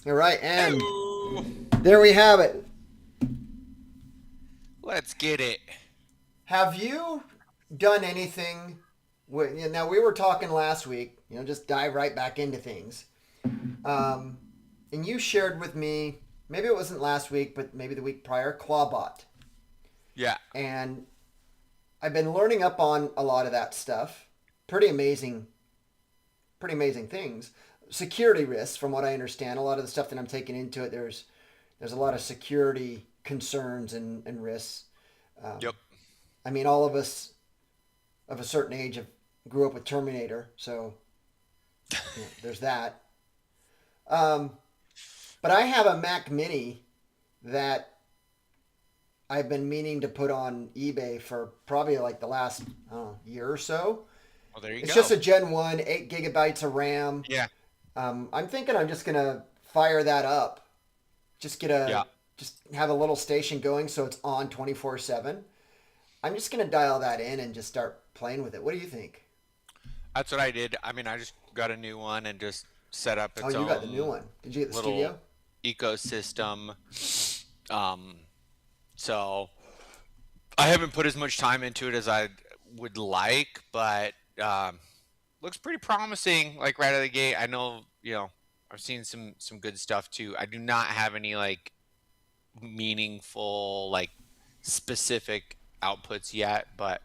All right, and Hello. there we have it. Let's get it. Have you done anything? Now we were talking last week. Just dive right back into things. Um, and you shared with me. Maybe it wasn't last week, but maybe the week prior. Clawbot, Yeah. and I've been learning up on a lot of that stuff. Pretty amazing, pretty amazing things. Security risks, from what I understand, a lot of the stuff that I'm taking into it, there's a lot of security concerns and risks. Um, Yep. I mean, all of us of a certain age have grew up with Terminator, so there's that. Um, but I have a Mac Mini that I've been meaning to put on eBay for probably like the last year or so. Well, there you It's just go. a Gen 1, 8 gigabytes of RAM. Yeah. I'm thinking I'm just gonna fire that up. Just get a Yeah. just have a little station going so it's on 24/7. I'm just gonna dial that in and just start playing with it. What do you think? That's what I did. I mean, I just got a new one and just set up Oh, its you got the new own one. Did you get the little studio? ecosystem. Um, so I haven't put as much time into it as I would like, but looks pretty promising. Like right out of the gate, I know I've seen some good stuff too. I do not have any like meaningful like specific outputs yet, but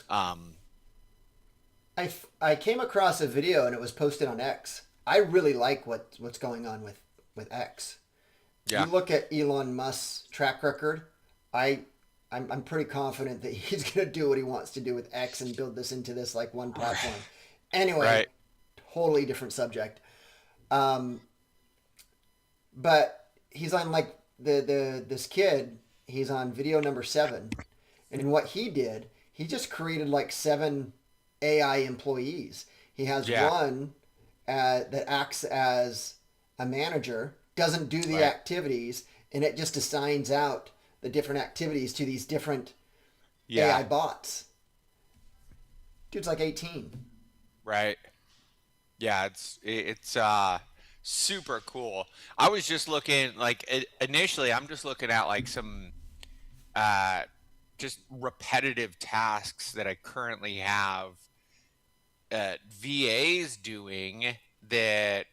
um I came across a video and it was posted on X. I really like what's going on with X. You yeah. look at Elon Musk's track record. I I'm pretty confident that he's gonna do what he wants to do with X and build this into this like one platform. Anyway, Right. totally different subject. Um, but he's on like the this kid. He's on video number 7, and in what he did, he just created like 7 AI employees. He has Yeah. one that acts as a manager, doesn't do the Right. activities, and it just assigns out the different activities to these different Yeah. AI bots. Dude's like 18. Right. Yeah, it's super cool. I was just looking like initially I'm just looking at like some uh just repetitive tasks that I currently have VAs doing that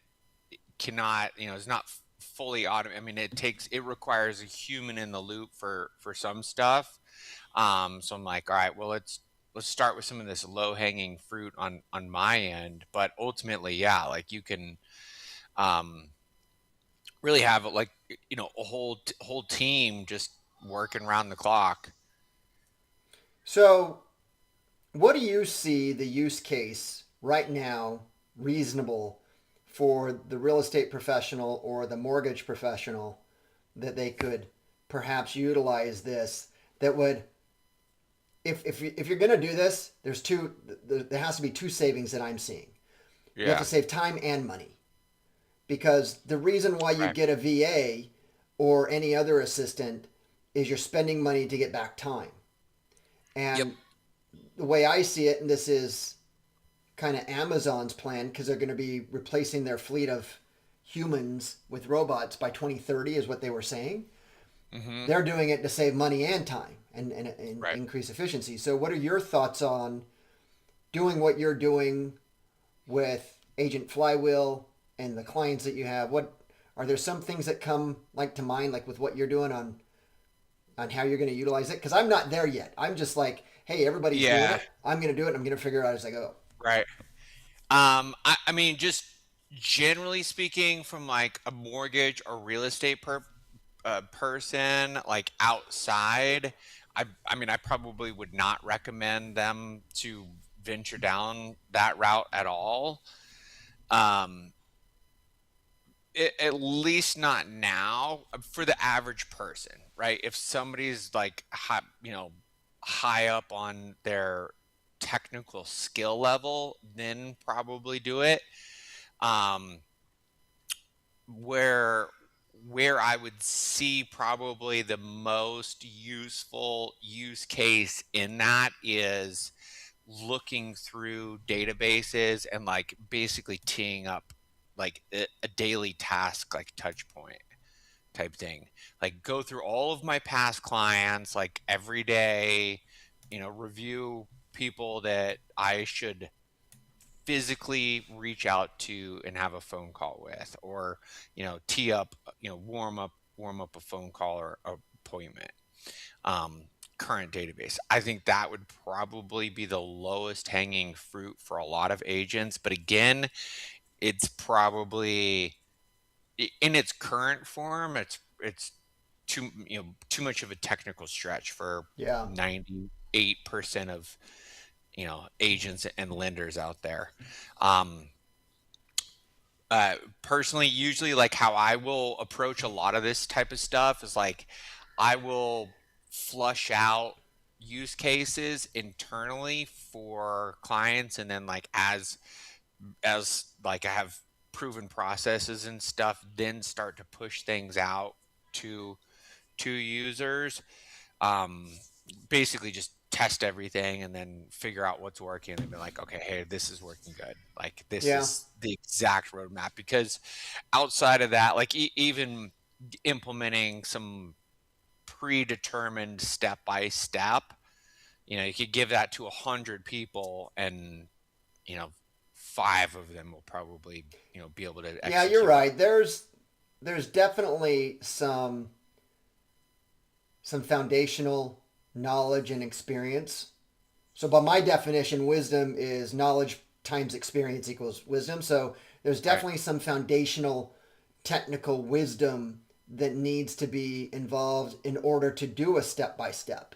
cannot, is not fully automated. I mean, it requires a human in the loop for some stuff. So I'm like, all right, well, let's start with some of this low hanging fruit on my end. But ultimately, yeah, like you can um, really have like a whole team just working around the clock. So, what do you see the use case right now reasonable for the real estate professional or the mortgage professional that they could perhaps utilize this that would if you're going to do this, there has to be two savings that I'm seeing. You have to Yeah, save time and money, because the reason why you right. get a VA or any other assistant is you're spending money to get back time. Yep. And the way I see it, and this is kind of Amazon's plan, because they're going to be replacing their fleet of humans with robots by 2030, is what they were saying. Mm-hmm. They're doing it to save money and time and Right. increase efficiency. So, what are your thoughts on doing what you're doing with Agent Flywheel and the clients that you have? What are there some things that come like to mind, like with what you're doing on how you're going to utilize it? Because I'm not there yet. I'm just like, hey, everybody's doing Yeah. it. I'm going to do it. And I'm going to figure it out as I go. Right. I mean, just generally speaking, from like a mortgage or real estate person, like outside, I mean, I probably would not recommend them to venture down that route at all. Um, at least not now for the average person, right? If somebody's like high up on their technical skill level, then probably do it. Um, where where I would see probably the most useful use case in that is looking through databases and like basically teeing up. like a daily task, like touch point type thing. Like go through all of my past clients, like every day, review people that I should physically reach out to and have a phone call with, or tee up, warm up a phone call or appointment. um, Current database. I think that would probably be the lowest hanging fruit for a lot of agents. But again, it's probably in its current form, it's too much of a technical stretch for Yeah. 98% of agents and lenders out there. Um, Personally, usually like how I will approach a lot of this type of stuff is like I will flush out use cases internally for clients, and then like as like I have proven processes and stuff, then start to push things out to users. um Basically just test everything and then figure out what's working and be like, okay, hey, this is working good, like this Yeah. is the exact roadmap. Because outside of that, like even implementing some predetermined step by step, you could give that to 100 people, and you know five of them will probably be able to Yeah, you're execute on. right. There's definitely some foundational knowledge and experience. So by my definition, wisdom is knowledge times experience equals wisdom. So there's Right, definitely some foundational technical wisdom that needs to be involved in order to do a step by step.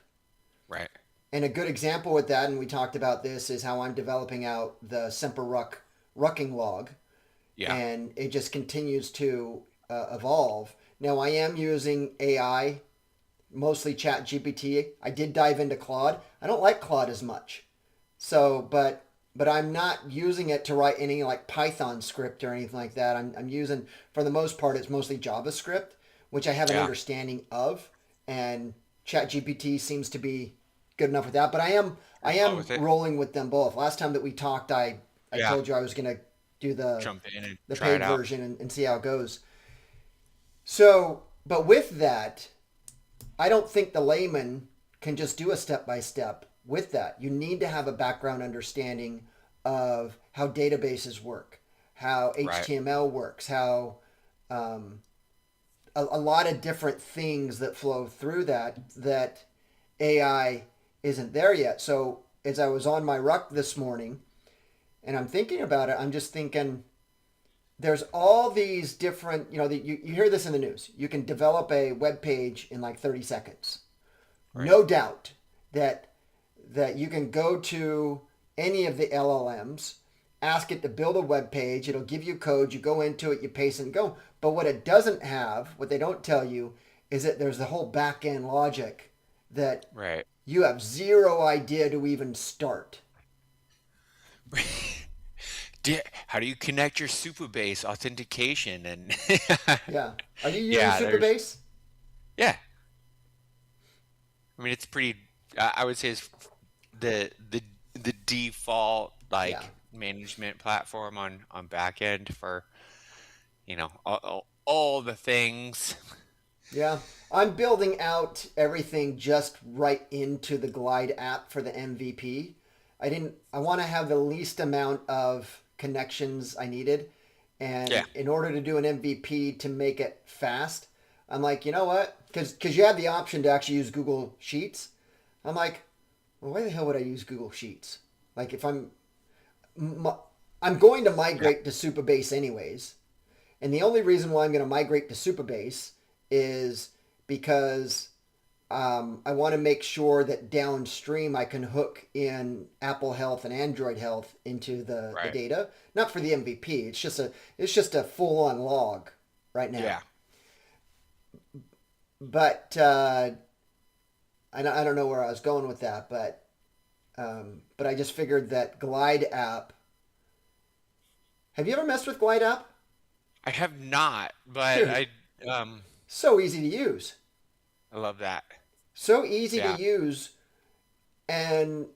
right. And a good example with that, and we talked about this, is how I'm developing out the Semper Rucking log, Yeah, and it just continues to evolve. Now I am using AI, mostly Chat GPT. I did dive into Claude. I don't like Claude as much. So, but I'm not using it to write any like Python script or anything like that. I'm using, for the most part, it's mostly JavaScript, which I have an yeah. understanding of, and ChatGPT seems to be good enough with that. But I You're fine am with it. rolling with them both. Last time that we talked, I Yeah, told you I was gonna do jump in and the try it paid out. version and see how it goes. So, but with that, I don't think the layman can just do a step by step with that. You need to have a background understanding of how databases work, how Right. HTML works, how um, a lot of different things that flow through that AI isn't there yet. So as I was on my ruck this morning and I'm thinking about it, I'm just thinking there's all these different, you hear this in the news. You can develop a web page in like 30 seconds. Right. No doubt that you can go to any of the LLMs, ask it to build a web page. It'll give you code. You go into it, you paste it, and go. But what it doesn't have, what they don't tell you, is that there's the whole back end logic that Right. you have zero idea to even start. How do you connect your Supabase authentication and Yeah. Are you using yeah, there's Supabase? yeah. I mean, it's pretty. I would say it's the default Yeah. like management platform on back end for all the things. Yeah. I'm building out everything just right into the Glide app for the MVP. I want to have the least amount of connections I needed. Yeah. And in order to do an MVP to make it fast, I'm like, you know what? Because you have the option to actually use Google Sheets. I'm like, well, why the hell would I use Google Sheets? Like if I'm going to Yeah. migrate to Supabase anyways. And the only reason why I'm going to migrate to Supabase is because I want to make sure that downstream I can hook in Apple Health and Android Health into the Right. data. Not for the MVP. It's just a full on log right now. Yeah. But I don't know where I was going with that. But I just figured that Glide app. Have you ever messed with Glide app? I have not, but Dude, um so easy to use. I love that. So easy to Yeah. use. And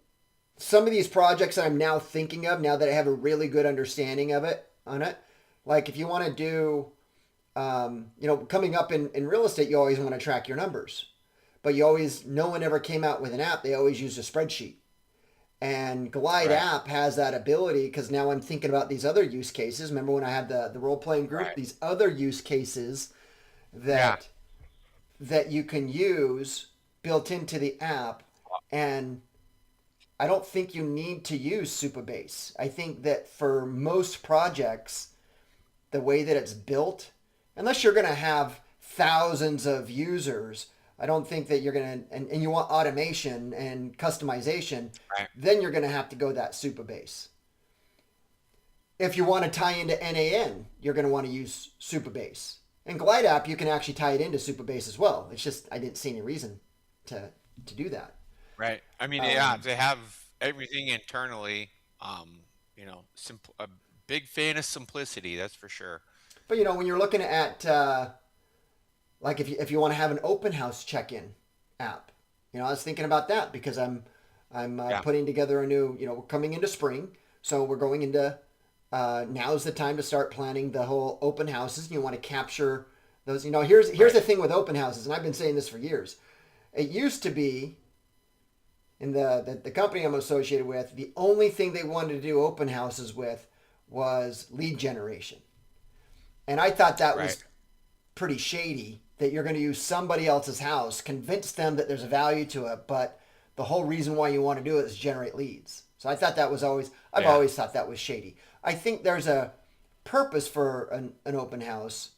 some of these projects that I'm now thinking of, now that I have a really good understanding of it on it, Like if you want to do, coming up in real estate, you always want to track your numbers, but no one ever came out with an app. They always used a spreadsheet. And Glide Right. app has that ability because now I'm thinking about these other use cases. Remember when I had the role playing group? Right. These other use cases Yeah. that you can use built into the app, and I don't think you need to use Supabase. I think that for most projects, the way that it's built, unless you're going to have thousands of users, I don't think that you're going to, and you want automation and customization, Right. then you're going to have to go that Supabase. If you want to tie into NAN, you're going to want to use Supabase. And Glide app, you can actually tie it into Supabase as well. It's just I didn't see any reason to do that. Right. I mean, yeah, Um, they have everything internally. Um, simple. A big fan of simplicity, that's for sure. but when you're looking at like if you want to have an open house check-in app, I was thinking about that because I'm Yeah. putting together a new, we're coming into spring, so we're going into now's the time to start planning the whole open houses. And you want to capture those. Here's Right. the thing with open houses, and I've been saying this for years. It used to be in the company I'm associated with, the only thing they wanted to do open houses with was lead generation, and I thought that Right. was pretty shady that you're going to use somebody else's house, convince them that there's a value to it, but the whole reason why you want to do it is generate leads. So I thought that was I've Yeah. always thought that was shady. I think there's a purpose for an open house,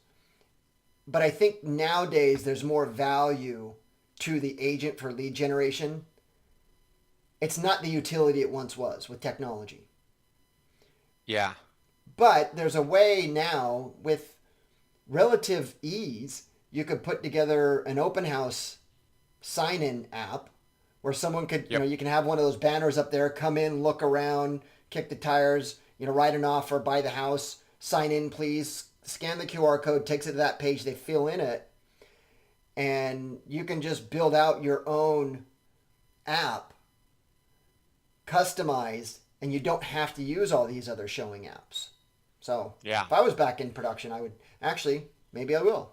but I think nowadays there's more value to the agent for lead generation. It's not the utility it once was with technology. Yeah. But there's a way now with relative ease, you could put together an open house sign in app where someone could, Yep. you can have one of those banners up there, come in, look around, kick the tires, write an offer, buy the house, sign in, please, scan the QR code, takes it to that page, they fill in it, and you can just build out your own app customized, and you don't have to use all these other showing apps. So Yeah. if I was back in production, I would actually, maybe I will.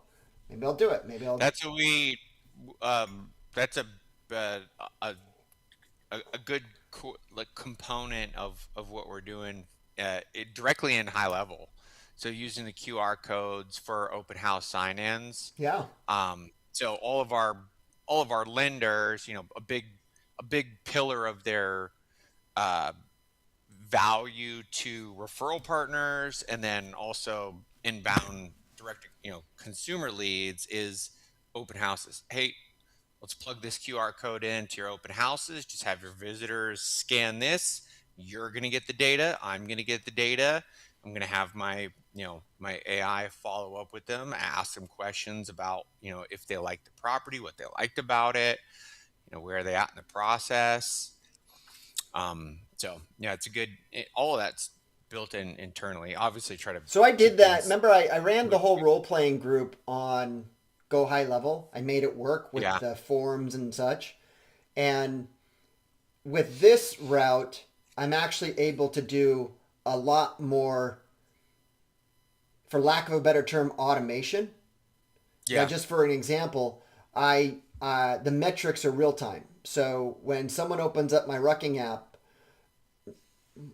Maybe I'll do it. Maybe I'll. That's what we. That's uh, a a good like component of what we're doing directly in high level. So using the QR codes for open house sign-ins. Yeah. So all of our lenders, a big pillar of their uh, value to referral partners, and then also inbound direct, consumer leads is open houses. Hey, let's plug this QR code into your open houses. Just have your visitors scan this. You're going to get the data. I'm going to get the data. I'm going to have my AI follow up with them, ask them questions about, if they like the property, what they liked about it, where are they at in the process. So yeah, all of that's built in internally. Obviously try to So I did keep that. things. Remember, I ran the whole role playing group on Go High Level. I made it work with Yeah. the forums and such. And with this route, I'm actually able to do a lot more, for lack of a better term, automation. Yeah. Just for an example, the metrics are real time. So when someone opens up my Rucking app,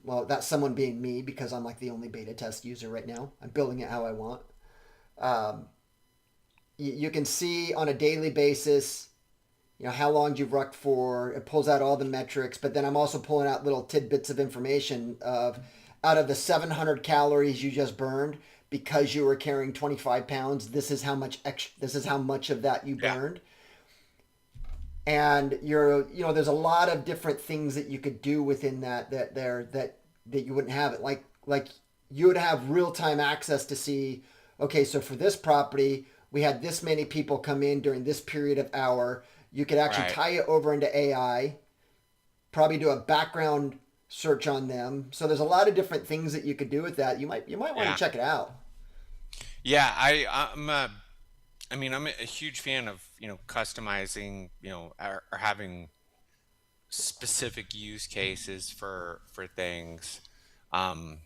well, that's someone being me because I'm like the only beta test user right now. I'm building it how I want. Um, you can see on a daily basis, how long you've rucked for. It pulls out all the metrics, but then I'm also pulling out little tidbits of information of out of the 700 calories you just burned because you were carrying 25 pounds. This is how much of that you Yeah. burned. And there's a lot of different things that you could do within that you wouldn't have it. Like you would have real time access to see, okay, so for this property, we had this many people come in during this period of hour. You could actually Right. tie it over into AI, probably do a background search on them. So there's a lot of different things that you could do with that. You might want to Yeah. check it out. Yeah. I mean, I'm a huge fan of, customizing, or having specific use cases for things. Um,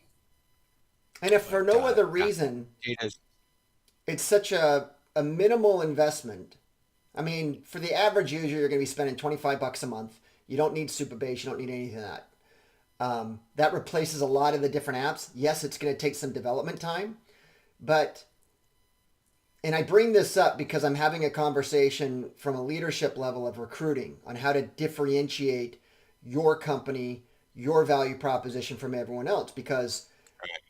And if for But no other yeah, reason, it is. it's such a minimal investment. I mean, for the average user, you're going to be spending 25 bucks a month. You don't need Supabase. You don't need anything of that. That replaces a lot of the different apps. Yes, it's going to take some development time, but, and I bring this up because I'm having a conversation from a leadership level of recruiting on how to differentiate your company, your value proposition from everyone else. Because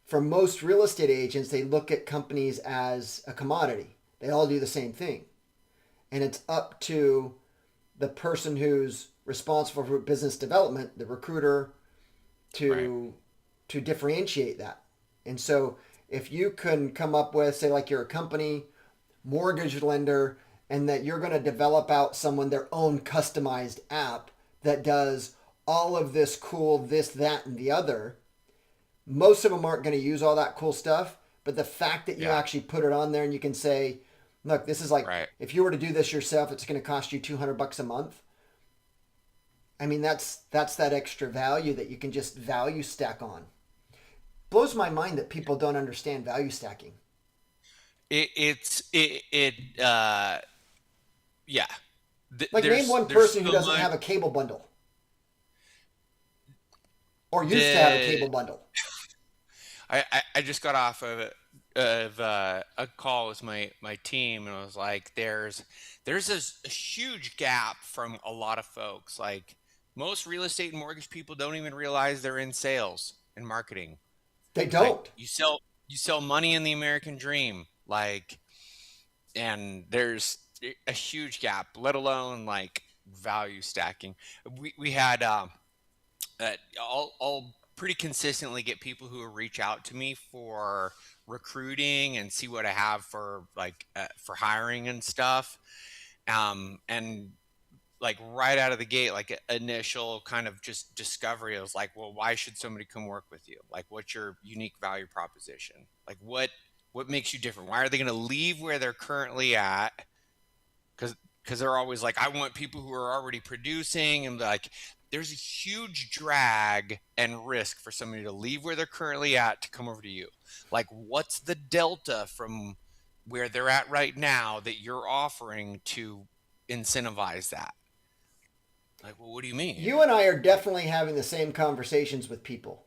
for most real estate agents, they look at companies as a commodity. They all do the same thing. And it's up to the person who's responsible for business development, the recruiter, Right. to differentiate that. And so if you can come up with, say, like you're a company mortgage lender, and that you're going to develop out someone their own customized app that does all of this cool this, that, and the other, most of them aren't going to use all that cool stuff. But the fact that you Yeah. actually put it on there and you can say, look, this is like, Right. if you were to do this yourself, it's going to cost you 200 bucks a month. I mean, that's that extra value that you can just value stack on. Blows my mind that people don't understand value stacking. It yeah. Like, name one There's person who so doesn't much have a cable bundle or used to have a the cable bundle. I just got off of a call with my team, and I was like, there's a huge gap from a lot of folks. Like, most real estate and mortgage people don't even realize they're in sales and marketing. They Like, don't. you sell money in the American dream. Like, and there's a huge gap, let alone like value stacking. We had I'll pretty consistently get people who reach out to me for recruiting and see what I have for like for hiring and stuff. And like right out of the gate, like initial kind of just discovery, I was like, well, why should somebody come work with you? Like, what's your unique value proposition? Like, what makes you different? Why are they going to leave where they're currently at? Because they're always like, I want people who are already producing, and like, there's a huge drag and risk for somebody to leave where they're currently at to come over to you. Like, what's the delta from where they're at right now that you're offering to incentivize that? Like, well, what do you mean? You and I are Like, definitely having the same conversations with people.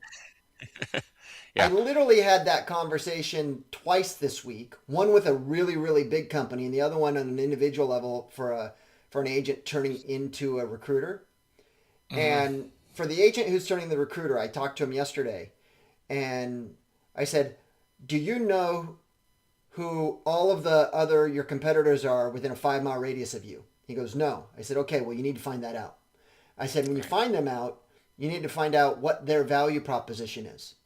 I yeah. literally had that conversation twice this week. One with a really, really big company, and the other one on an individual level for an agent turning into a recruiter. Hmm. And for the agent who's turning the recruiter, I talked to him yesterday, and I said, "Do you know who all of the other your competitors are within a 5 mile radius of you?" He goes, "No." I said, "Okay, well, you need to find that out." I said, "When you Right. find them out, you need to find out what their value proposition is."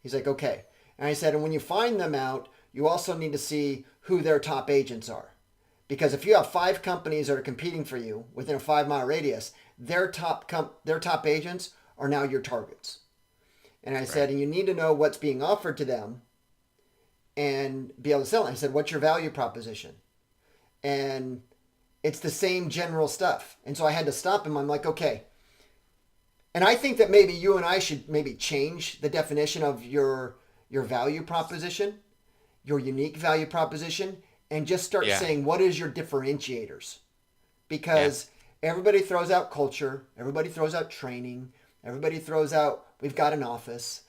He's like, "Okay." And I said, "And when you find them out, you also need to see who their top agents are. Because if you have five companies that are competing for you within a 5 mile radius, their top agents are now your targets." And I said, Right. "And you need to know what's being offered to them and be able to sell it." I said, "What's your value proposition?" And it's the same general stuff. And so I had to stop him. I'm like, okay. And I think that maybe you and I should maybe change the definition of your value proposition, your unique value proposition, and just start Yeah. saying, what is your differentiators? Yeah. Because everybody throws out culture, everybody throws out training, everybody throws out we've got an office.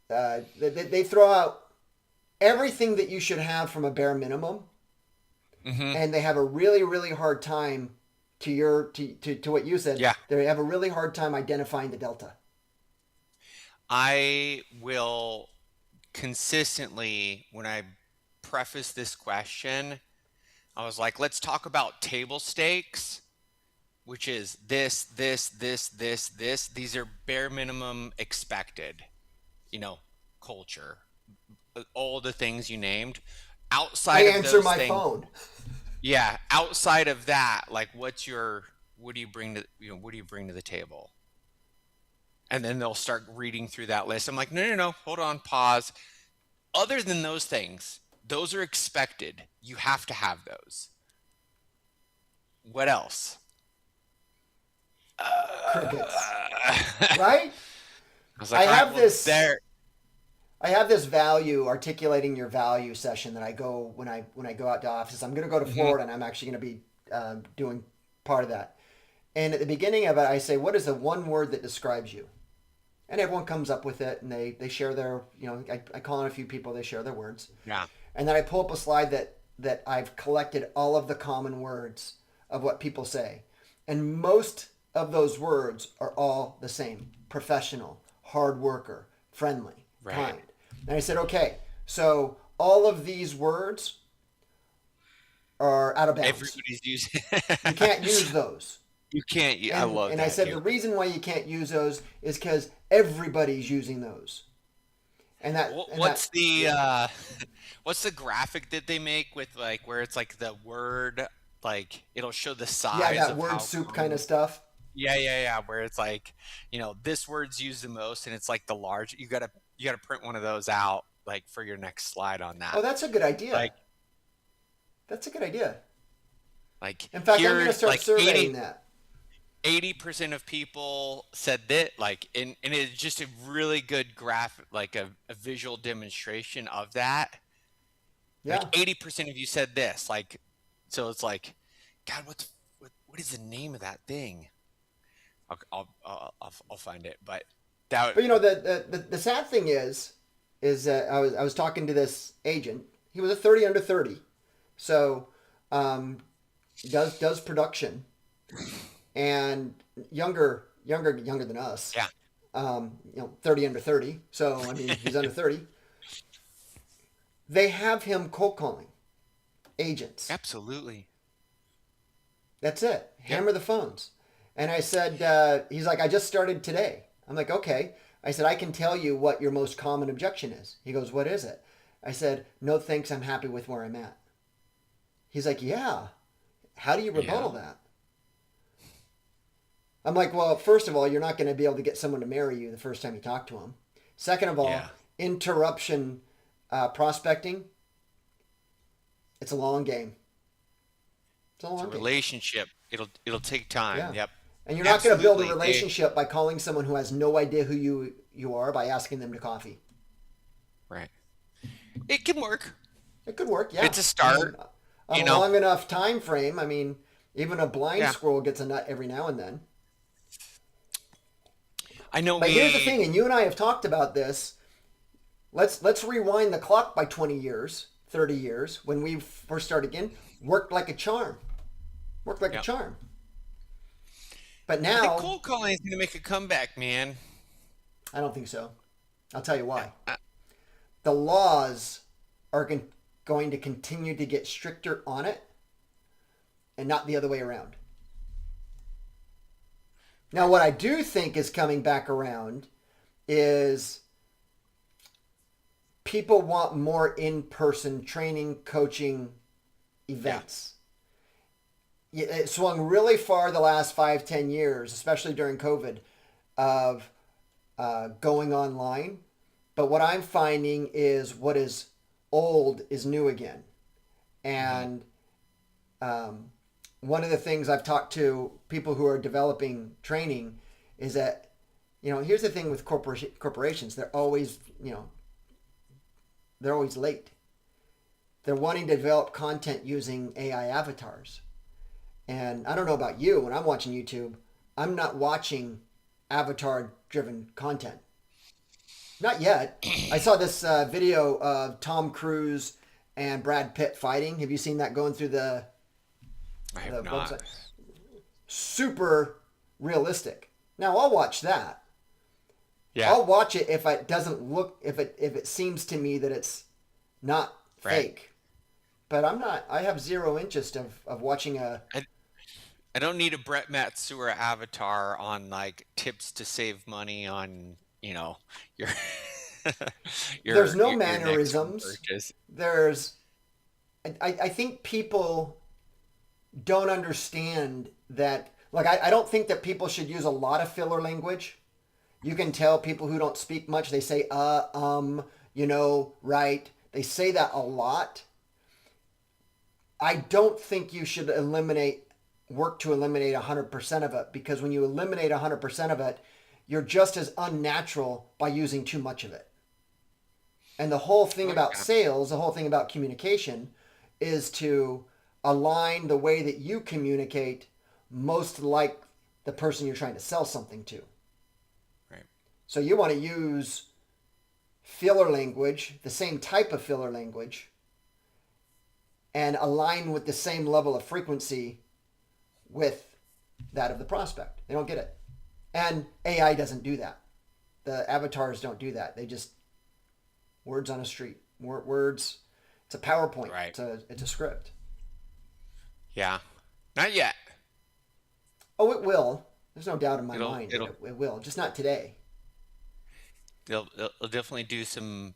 They throw out everything that you should have from a bare minimum, Hmm. and they have a really really hard time to what you said. Yeah. They have a really hard time identifying the delta. I will consistently, when I preface this question, I was like, let's talk about table stakes, which is this. These are bare minimum expected, you know, culture, all the things you named. I Outside of answer those my things, phone. yeah, outside of that, like, what do you bring to, what do you bring to the table? And then they'll start reading through that list. I'm like, no, no, no, hold on, pause. Other than those things, those are expected. You have to have those. What else? Crickets, I right? was I like, all right, have well, this. there. I have this value articulating your value session that I go when I go out to offices. I'm going to go to Hmm. Florida, and I'm actually going to be doing part of that. And at the beginning of it, I say, "What is the one word that describes you?" And everyone comes up with it, and they share their I call in a few people, they share their words, Yeah. and then I pull up a slide that I've collected all of the common words of what people say, and most of those words are all the same: professional, hard worker, friendly, Right. kind. And I said, okay, so all of these words are out of bounds. Everybody's using. You can't use those. You can't. I And love and I that, said dude. the reason why you can't use those is because everybody's using those. And that What, and that what's the what's the graphic that they make with like where it's like the word like it'll show the yeah, size that of word how soup kind common. of stuff. Yeah, yeah, yeah. Where it's like, this word's used the most, and it's like the large. You gotta print one of those out like for your next slide on Oh, that. that's a good idea. Like That's a good idea. like In fact, I'm going to here start like surveying that. 80% of people said that like and it's just a really good graph like a visual demonstration of that. Like Yeah. 80% of you said this. Like so it's like, God, what is the name of that thing? I'll find it. But that But the sad thing is that I was talking to this agent. He was a 30 under 30, so um, does production and younger than us. yeah, 30 under 30. So I mean, he's under 30. They have him cold calling agents. absolutely. That's it. Yep. Hammer the phones. And I said, he's like, I just started today. I'm like, okay. I said, I can tell you what your most common objection is. He goes, what is it? I said, no thanks. I'm happy with where I'm at. He's like, yeah. How do you Yeah. rebuttal that? I'm like, well, first of all, you're not going to be able to get someone to marry you the first time you talk to them. Second of Yeah. all, interruption prospecting, it's a long game. It's a It's a long game. relationship. It'll take time. Yeah. Yep. And you're not going to build a Absolutely. relationship by calling someone who has no idea who you are by asking them to coffee. Right. It can work. It could work, yeah. It's a I start, mean, on you a know. long enough time frame, I mean, even a blind Yeah. squirrel gets a nut every now and then. I know But here's the thing, we and you and I have talked about this. Let's rewind the clock by 20 years, 30 years when we first started again. Worked like a charm. Worked like a yeah. charm. But I think now, cold calling is gonna make a comeback, man. I don't think so. I'll tell you why. Uh, The laws are going to continue to get stricter on it and not the other way around. Now, right. what I do think is coming back around is people want more in person training, coaching Yeah. events. It swung really far the last 5, 10 years, especially during COVID, of going online. But what I'm finding is what is old is new again. Hmm. And um, one of the things I've talked to people who are developing training is that, here's the thing with corporations. They're always late. They're wanting to develop content using AI avatars. And I don't know about you, when I'm watching YouTube, I'm not watching avatar driven content. Not yet. I saw this video of Tom Cruise and Brad Pitt fighting. Have you seen that going through the I have the not. website? Super realistic. Now I'll watch that. Yeah. I'll watch it if it doesn't look if it seems to me that it's not Right. fake. But I'm not. I have zero interest of watching a. I, I don't need a Brett Matsura avatar on like tips to save money on, your There's no your next home mannerisms. purchase. There's. I think people don't understand that. Like I don't think that people should use a lot of filler language. You can tell people who don't speak much. They say right. They say that a lot. I don't think you should work to eliminate 100% of it, because when you eliminate 100% of it, you're just as unnatural by using too much of it. And the whole thing Oh about yeah. sales, the whole thing about communication is to align the way that you communicate most like the person you're trying to sell something to. Right. So you want to use filler language, the same type of filler language, and align with the same level of frequency with that of the prospect. They don't get it. And AI doesn't do that. The avatars don't do that. They just words on a street. Words. It's a PowerPoint. Right. It's a script. Yeah. Not yet. Oh, it will. There's no doubt in my It'll mind that it'll it will. Just not today. it'll definitely do some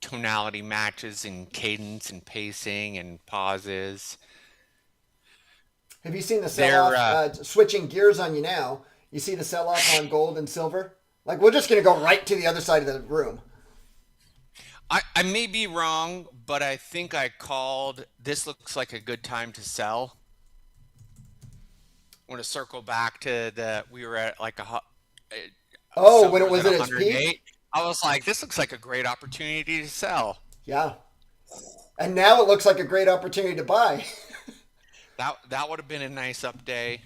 tonality matches and cadence and pacing and pauses. Have you seen the sell They're off? Switching gears on you now. You see the sell off on gold and silver? Like, we're just going to go right to the other side of the room. I may be wrong, but I think I called this looks like a good time to sell. I want to circle back to the we were at like Oh, when silver it was was at at its peak? 108. I was like, this looks like a great opportunity to sell. Yeah. And now it looks like a great opportunity to buy. That would have been a nice up day.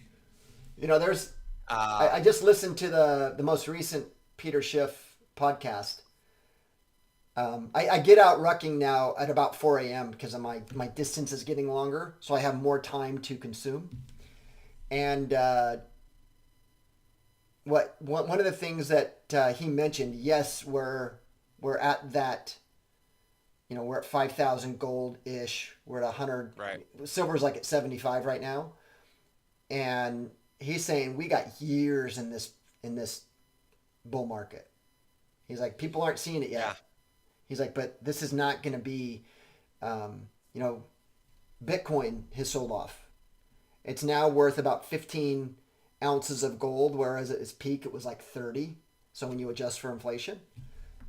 You know, there's. Uh, I just listened to the most recent Peter Schiff podcast. I get out rucking now at about 4 a.m. because of my distance is getting longer, so I have more time to consume. And one of the things that he mentioned, yes, we're at that, we're at 5,000 gold ish. We're at 100. right. Silver's like at 75 right now, and he's saying we got years in this bull market. He's like, people aren't seeing it Yeah. yet. He's like, but this is not going to be, um, you know, Bitcoin has sold off. It's now worth about 15 ounces of gold, whereas at its peak it was like 30. So when you adjust for inflation,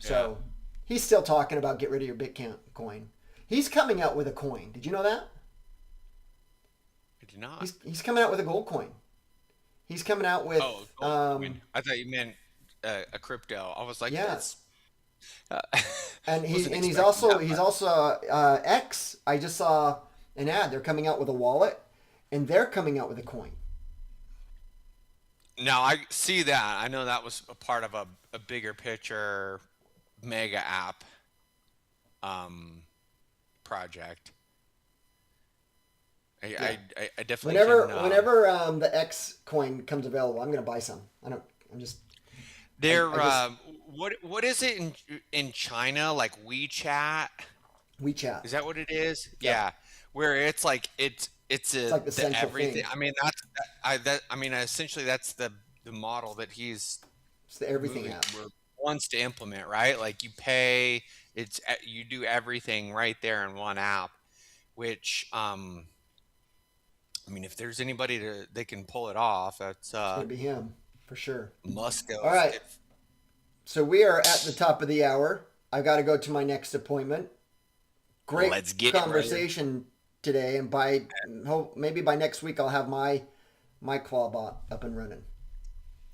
Yeah. so he's still talking about get rid of your Bitcoin. He's coming out with a coin. Did you know that? I did not. He's coming out with a gold coin. He's coming out with Oh, gold coin. I thought you meant a crypto. I was like, yeah, that's. Uh, and he's wasn't and he's expecting also that, he's but also X. I just saw an ad. They're coming out with a wallet, and they're coming out with a coin. no, I see that. I know that was a part of a bigger picture mega app um, project. Yeah. I definitely Whenever can. whenever the X coin comes available, I'm gonna buy some. I don't. I'm just. I They're just what is it in China like WeChat? WeChat. Is that what it is? Yep. Yeah, where it's like it's It's a like the the central everything. thing. I mean I mean essentially that's the model that he's It's the everything moving app. or wants to implement, right? Like you pay, you do everything right there in one app, which I mean if there's anybody to they can pull it off, that's It's gonna be him for sure. Musk All right. if So we are at the top of the hour. I've got to go to my next appointment. Great let's get it, brother. conversation today, and maybe by next week I'll have my claw bot up and running,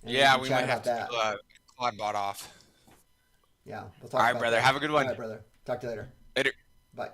and we Yeah, can we chat might have about to do that. a quad bot off. Yeah, we'll All talk right, about brother. that. Have a good All one. right, brother. Talk to you later. Later. Bye.